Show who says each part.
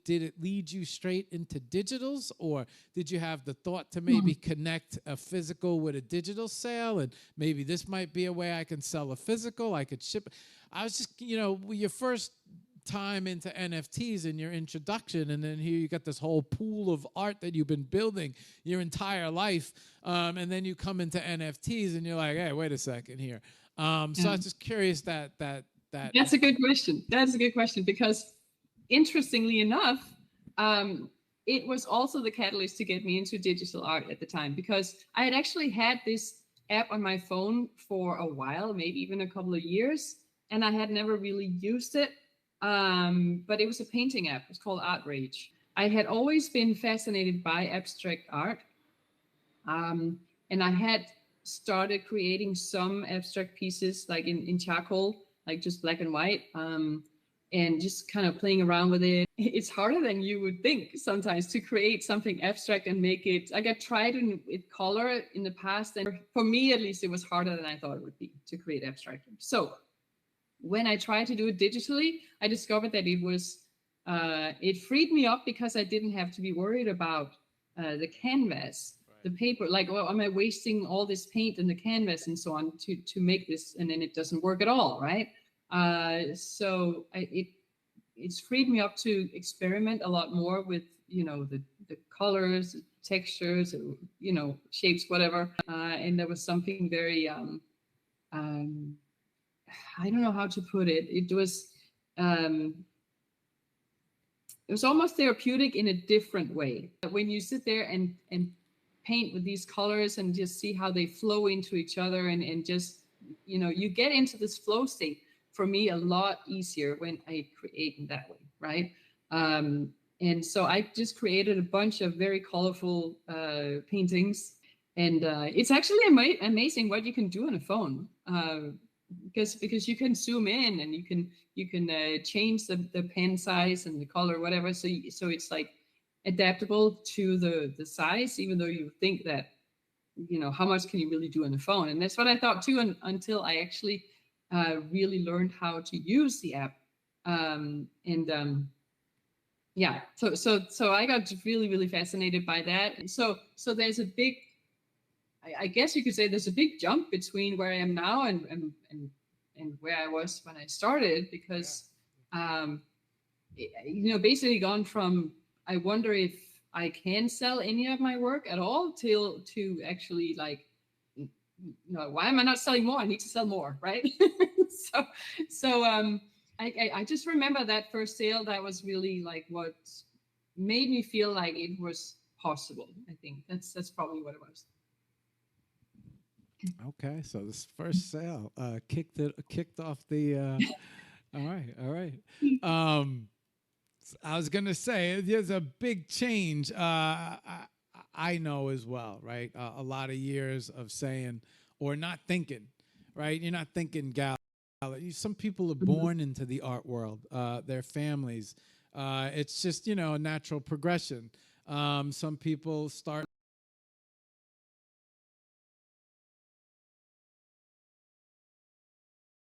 Speaker 1: did it lead you straight into digitals, or did you have the thought to maybe connect a physical with a digital sale, and maybe this might be a way I can sell a physical, I could ship? I was just, your first time into NFTs in your introduction, and then here you got this whole pool of art that you've been building your entire life, and then you come into NFTs and you're like, hey, wait a second here. So I was just curious that.
Speaker 2: That's a good question. That's a good question, because interestingly enough, it was also the catalyst to get me into digital art at the time, because I had actually had this app on my phone for a while, maybe even a couple of years, and I had never really used it. But it was a painting app. It's called Art Rage. I had always been fascinated by abstract art. And I had started creating some abstract pieces like in charcoal, like just black and white, and just kind of playing around with it. It's harder than you would think sometimes to create something abstract and make it, like I tried with color in the past, and for me at least, it was harder than I thought it would be to create abstract. So when I tried to do it digitally, I discovered that it freed me up, because I didn't have to be worried about the canvas, the paper, like, well, am I wasting all this paint in the canvas and so on to make this, and then it doesn't work at all, right? It's freed me up to experiment a lot more with, the colors, textures, shapes, whatever. And there was something very, I don't know how to put it. It was almost therapeutic in a different way. When you sit there and paint with these colors and just see how they flow into each other, and just, you get into this flow state, for me, a lot easier when I create in that way, right? And so I just created a bunch of very colorful paintings, and it's actually amazing what you can do on a phone. Because you can zoom in, and you can change the pen size and the color, whatever. So it's like adaptable to the size, even though you think that, how much can you really do on the phone? And that's what I thought too, until I actually really learned how to use the app. Yeah, so I got really, really fascinated by that. So there's a big, I guess you could say there's a big jump between where I am now and where I was when I started, because, basically gone from, I wonder if I can sell any of my work at all, to actually, like, why am I not selling more? I need to sell more, right? I just remember that first sale. That was really like what made me feel like it was possible. I think that's probably what it was.
Speaker 1: Okay, so this first sale kicked off the. All right. I was gonna say there's a big change. I know as well, right? A lot of years of saying or not thinking, right? You're not thinking, gal. Some people are born into the art world. Their families. It's just a natural progression. Some people start